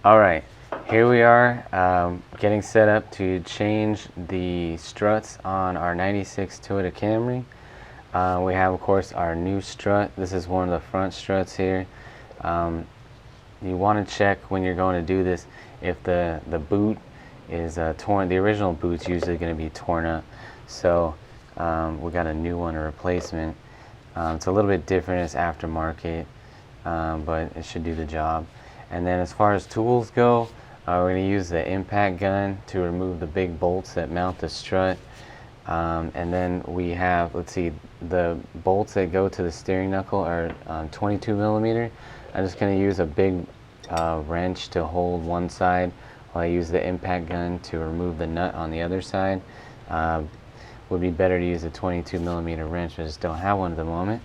Alright, here we are getting set up to change the struts on our 96 Toyota Camry. We have, of course, our new strut. This is one of the front struts here. You want to check when you're going to do this if the boot is torn. The original boot's usually going to be torn up, so we got a new one, a replacement. It's a little bit different, it's aftermarket, but it should do the job. And then as far as tools go, we're going to use the impact gun to remove the big bolts that mount the strut. And then we have, let's see, the bolts that go to the steering knuckle are 22 millimeter. I'm just going to use a big wrench to hold one side while I use the impact gun to remove the nut on the other side. Would be better to use a 22 millimeter wrench, I just don't have one at the moment.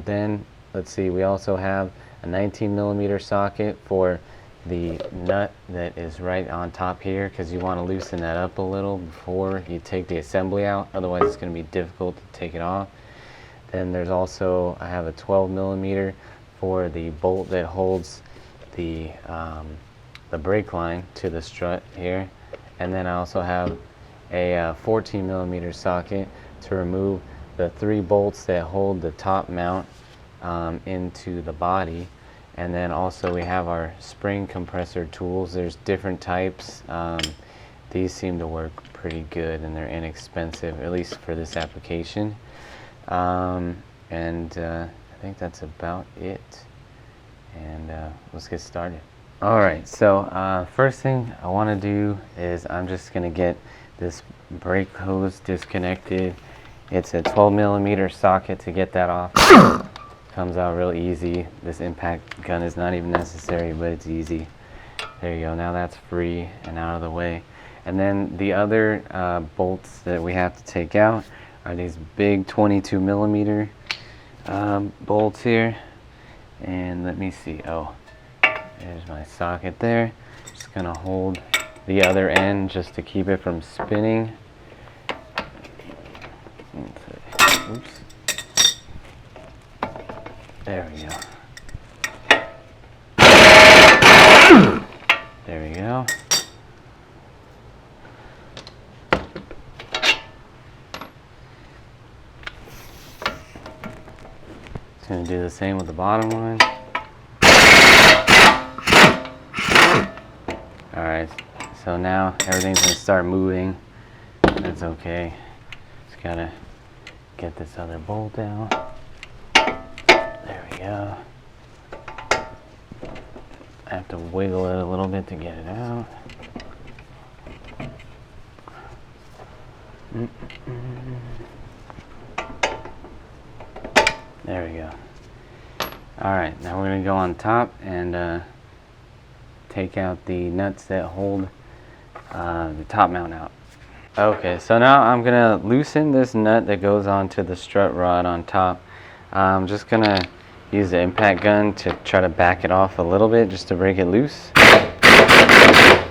Then let's see, we also have a 19 millimeter socket for the nut that is right on top here, because you want to loosen that up a little before you take the assembly out, otherwise it's going to be difficult to take it off. Then there's also, I have a 12 millimeter for the bolt that holds the brake line to the strut here. And then I also have a 14 millimeter socket to remove the 3 bolts that hold the top mount into the body. And then also we have our spring compressor tools. There's different types. These seem to work pretty good and they're inexpensive, at least for this application. I think that's about it. And let's get started. Alright, so first thing I want to do is I'm just going to get this brake hose disconnected. It's a 12 millimeter socket to get that off. Comes out real easy. This impact gun is not even necessary, but it's easy. There you go, now that's free and out of the way. And then the other bolts that we have to take out are these big 22 millimeter bolts here. And let me see, oh, there's my socket there. Just gonna hold the other end just to keep it from spinning. Oops. There we go. There we go. Just gonna do the same with the bottom one. Alright, so now everything's gonna start moving. That's okay. Just gotta get this other bolt out. There we go. I have to wiggle it a little bit to get it out. There we go. Alright, now we're going to go on top and take out the nuts that hold the top mount out. Okay, so now I'm going to loosen this nut that goes onto the strut rod on top. I'm just going to use the impact gun to try to back it off a little bit just to break it loose. I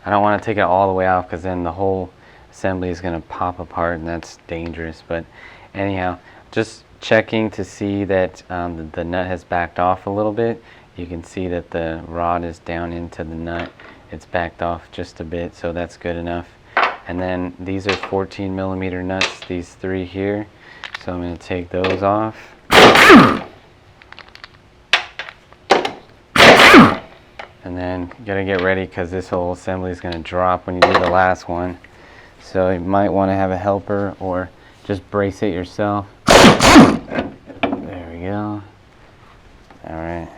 don't want to take it all the way off because then the whole assembly is going to pop apart and that's dangerous. But anyhow, just checking to see that the nut has backed off a little bit. You can see that the rod is down into the nut. It's backed off just a bit, so that's good enough. And then these are 14 millimeter nuts, these 3 here. So I'm going to take those off. And then you got to get ready because this whole assembly is going to drop when you do the last one. So you might want to have a helper or just brace it yourself. There we go. Alright.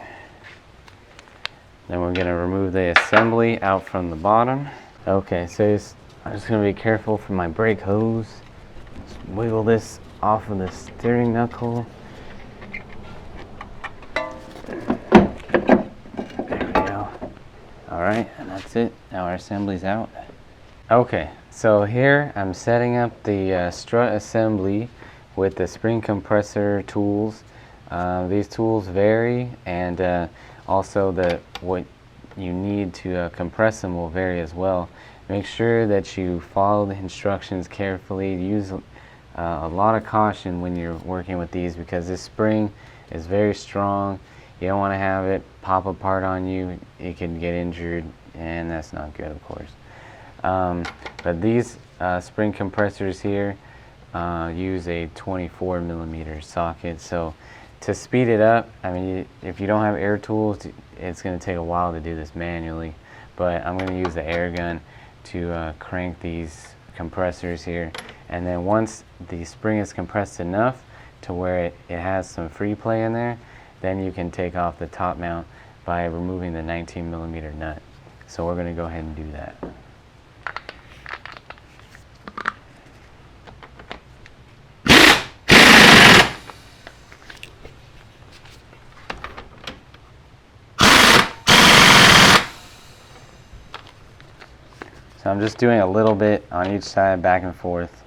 Then we're going to remove the assembly out from the bottom. Okay, so I'm just going to be careful for my brake hose. Just wiggle this off of the steering knuckle. There we go. Alright, and that's it. Now our assembly's out. Okay, so here I'm setting up the strut assembly with the spring compressor tools. These tools vary, and also what you need to compress them will vary as well. Make sure that you follow the instructions carefully. Use a lot of caution when you're working with these because this spring is very strong. You don't want to have it pop apart on you. It can get injured, and that's not good, of course. But these spring compressors here use a 24mm socket. So to speed it up, I mean, if you don't have air tools, it's going to take a while to do this manually. But I'm going to use the air gun to crank these compressors here. And then once the spring is compressed enough to where it has some free play in there, then you can take off the top mount by removing the 19mm nut. So we're going to go ahead and do that. So I'm just doing a little bit on each side, back and forth.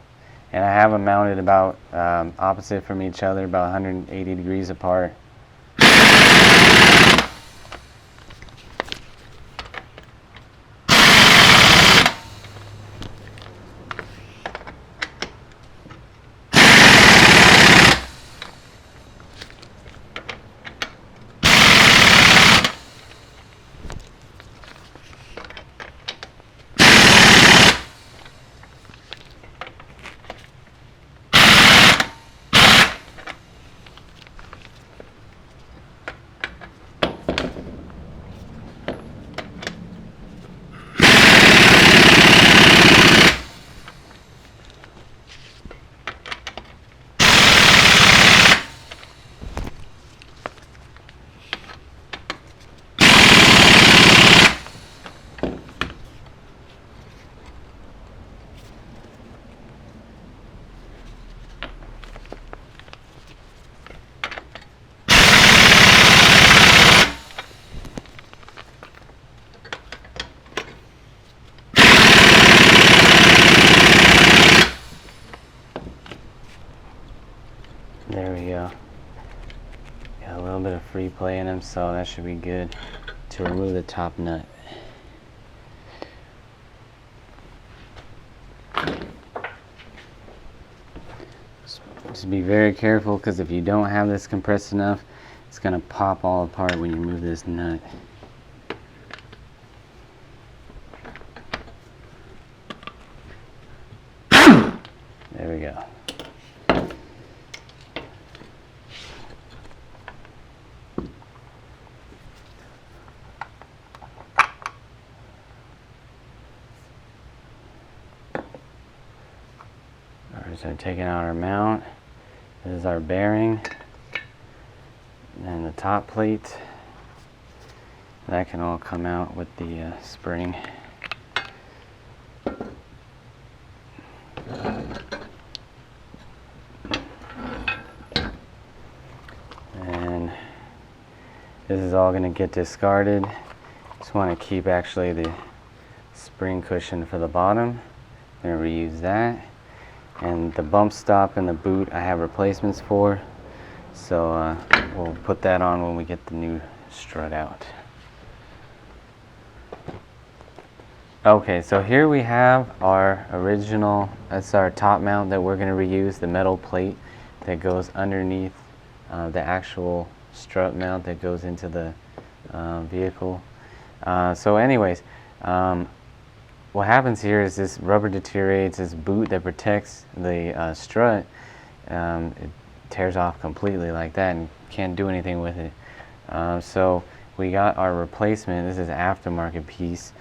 And I have them mounted about opposite from each other, about 180 degrees apart. There we go. Got a little bit of free play in them, so that should be good to remove the top nut. Just be very careful, because if you don't have this compressed enough, it's going to pop all apart when you remove this nut. There we go. So taking out our mount. This is our bearing, and the top plate. That can all come out with the spring. And this is all going to get discarded. Just want to keep actually the spring cushion for the bottom. I'm going to reuse that. And the bump stop and the boot I have replacements for, so we'll put that on when we get the new strut out. Okay, so here we have our original, that's our top mount that we're going to reuse, the metal plate that goes underneath the actual strut mount that goes into the vehicle. So anyways, what happens here is this rubber deteriorates, this boot that protects the strut, it tears off completely like that and can't do anything with it. So we got our replacement. This is an aftermarket piece.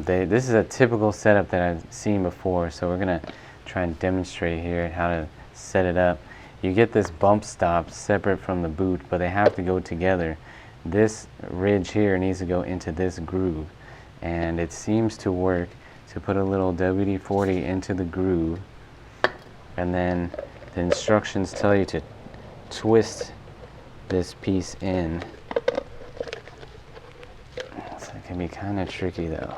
This is a typical setup that I've seen before, so we're going to try and demonstrate here how to set it up. You get this bump stop separate from the boot, but they have to go together. This ridge here needs to go into this groove. And it seems to work to put a little WD-40 into the groove, and then the instructions tell you to twist this piece in. So it can be kind of tricky though.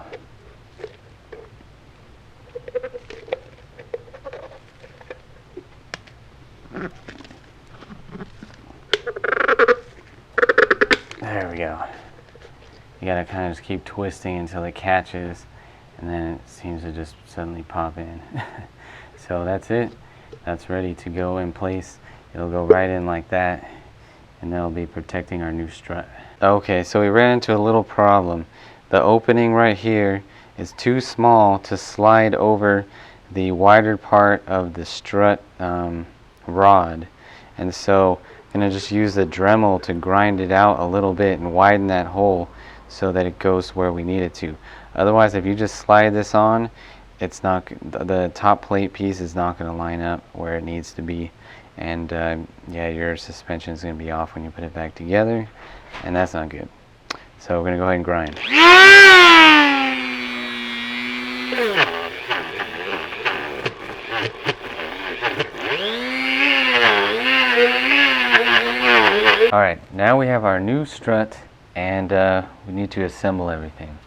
There we go. You gotta kind of just keep twisting until it catches, and then it seems to just suddenly pop in. So that's it. That's ready to go in place. It'll go right in like that, and that'll be protecting our new strut. Okay, so we ran into a little problem. The opening right here is too small to slide over the wider part of the strut rod, and so I'm going to just use the Dremel to grind it out a little bit and widen that hole so that it goes where we need it to. Otherwise, if you just slide this on, it's not, the top plate piece is not going to line up where it needs to be, and yeah, your suspension is going to be off when you put it back together, and that's not good. So we're going to go ahead and grind. Alright, now we have our new strut, and we need to assemble everything.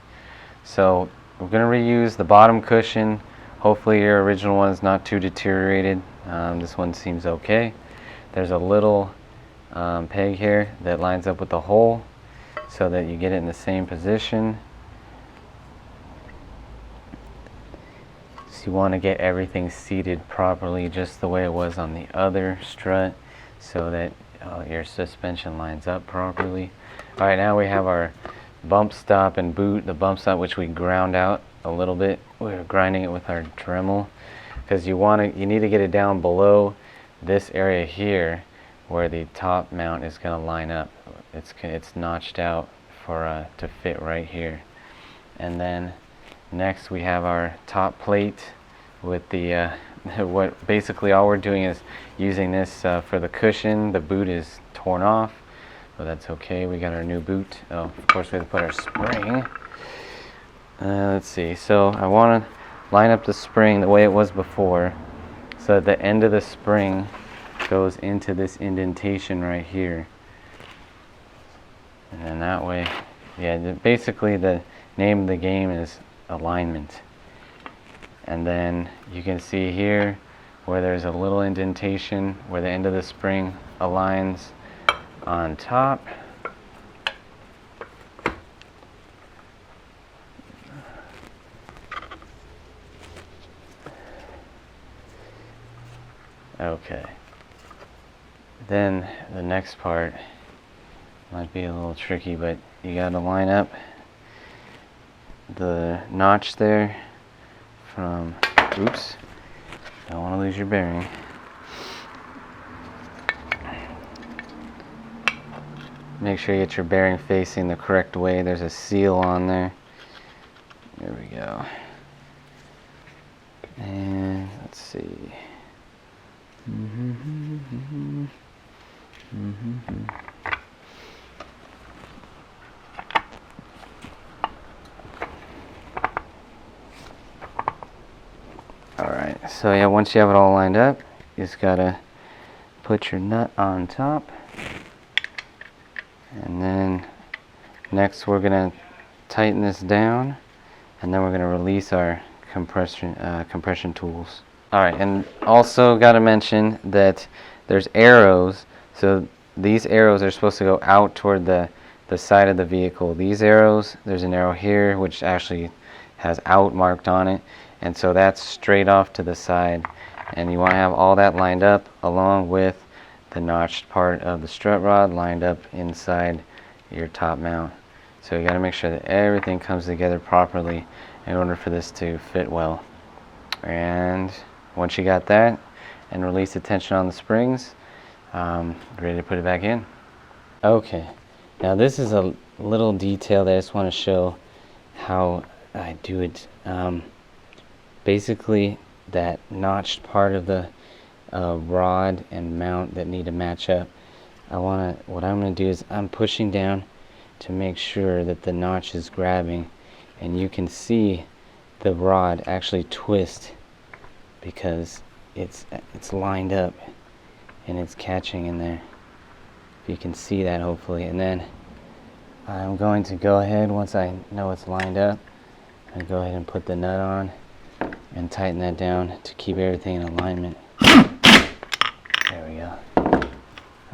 So we're going to reuse the bottom cushion. Hopefully your original one is not too deteriorated. This one seems okay. There's a little peg here that lines up with the hole so that you get it in the same position. So you want to get everything seated properly just the way it was on the other strut so that your suspension lines up properly. Alright, now we have our bump stop and boot. The bump stop, which we ground out a little bit, we're grinding it with our Dremel because you need to get it down below this area here where the top mount is going to line up. It's notched out for to fit right here. And then next we have our top plate with the what basically all we're doing is using this for the cushion. The boot is torn off, but that's okay. We got our new boot. Oh, of course we have to put our spring. Let's see. So I want to line up the spring the way it was before, so that the end of the spring goes into this indentation right here. And then that way, yeah, basically the name of the game is alignment. And then you can see here where there's a little indentation where the end of the spring aligns on top. Okay. Then the next part might be a little tricky, but you got to line up the notch there from, oops, don't want to lose your bearing. Make sure you get your bearing facing the correct way. There's a seal on there. There we go. And let's see. Alright, so yeah, once you have it all lined up, you just gotta put your nut on top. And then next we're gonna tighten this down, and then we're gonna release our compression tools. Alright, and also got to mention that there's arrows, so these arrows are supposed to go out toward the side of the vehicle. These arrows, there's an arrow here which actually has out marked on it, and so that's straight off to the side, and you want to have all that lined up along with the notched part of the strut rod lined up inside your top mount. So you got to make sure that everything comes together properly in order for this to fit well. And once you got that and release the tension on the springs, ready to put it back in. Okay, now this is a little detail that I just want to show how I do it. Basically, that notched part of the rod and mount that need to match up, what I'm going to do is I'm pushing down to make sure that the notch is grabbing, and you can see the rod actually twist because it's lined up and it's catching in there. You can see that hopefully. And then I'm going to go ahead, once I know it's lined up, I go ahead and put the nut on and tighten that down to keep everything in alignment. There we go.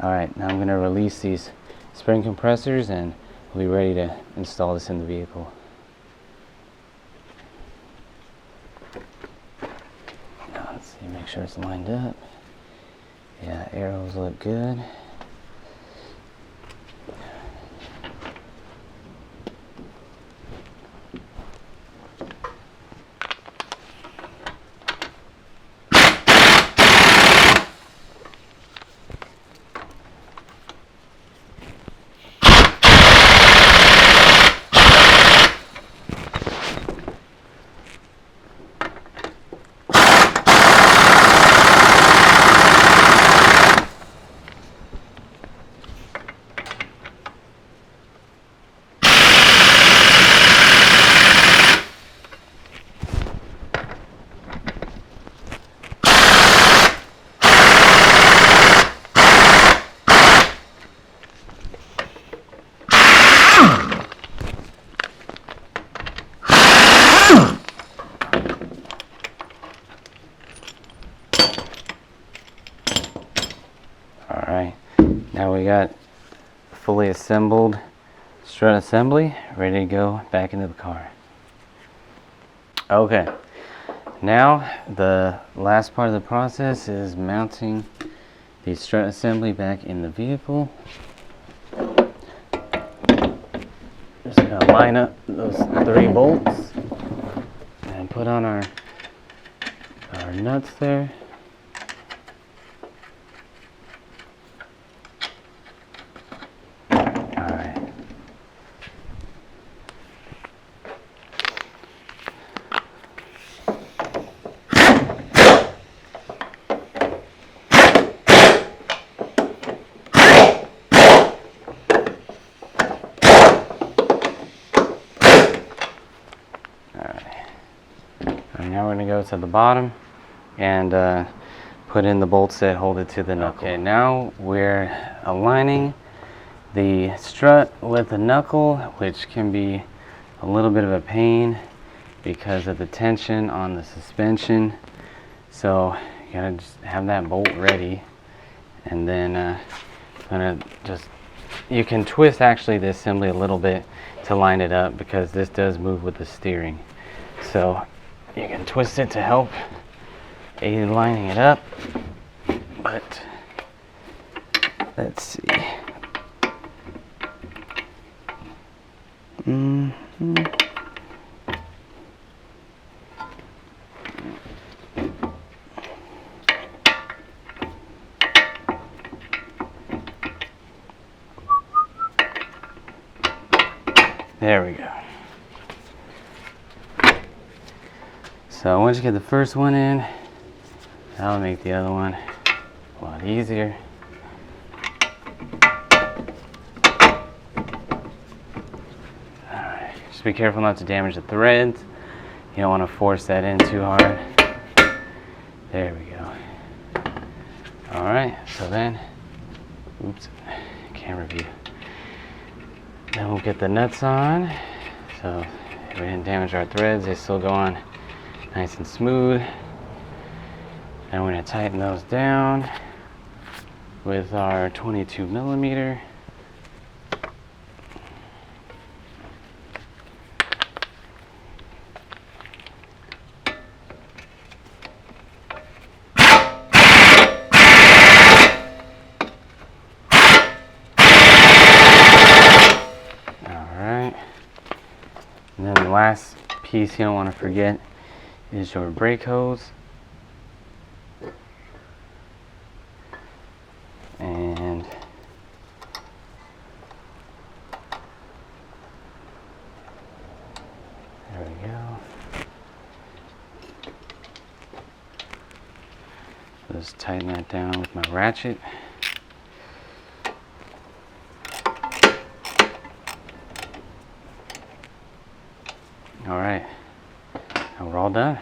Alright, now I'm going to release these spring compressors and we'll be ready to install this in the vehicle. Now let's see, make sure it's lined up. Yeah, arrows look good. Alright, now we got fully assembled strut assembly ready to go back into the car. Okay, now the last part of the process is mounting the strut assembly back in the vehicle. Just gonna line up those 3 bolts and put on our nuts there. Alright. Now we're going to go to the bottom and put in the bolts that hold it to the knuckle. Okay, now we're aligning the strut with the knuckle, which can be a little bit of a pain because of the tension on the suspension. So you gotta just have that bolt ready, and then you can twist actually the assembly a little bit to line it up, because this does move with the steering. So you can twist it to help aid lining it up, but let's see. There we go. So once you get the first one in, that'll make the other one a lot easier. Alright, just be careful not to damage the threads. You don't want to force that in too hard. There we go. Alright, so then, oops, camera view. Then we'll get the nuts on. So we didn't damage our threads, they still go on nice and smooth. And we're going to tighten those down with our 22mm. Alright. And then the last piece you don't want to forget is your brake hose. And there we go. Just tighten that down with my ratchet. All right, now we're all done.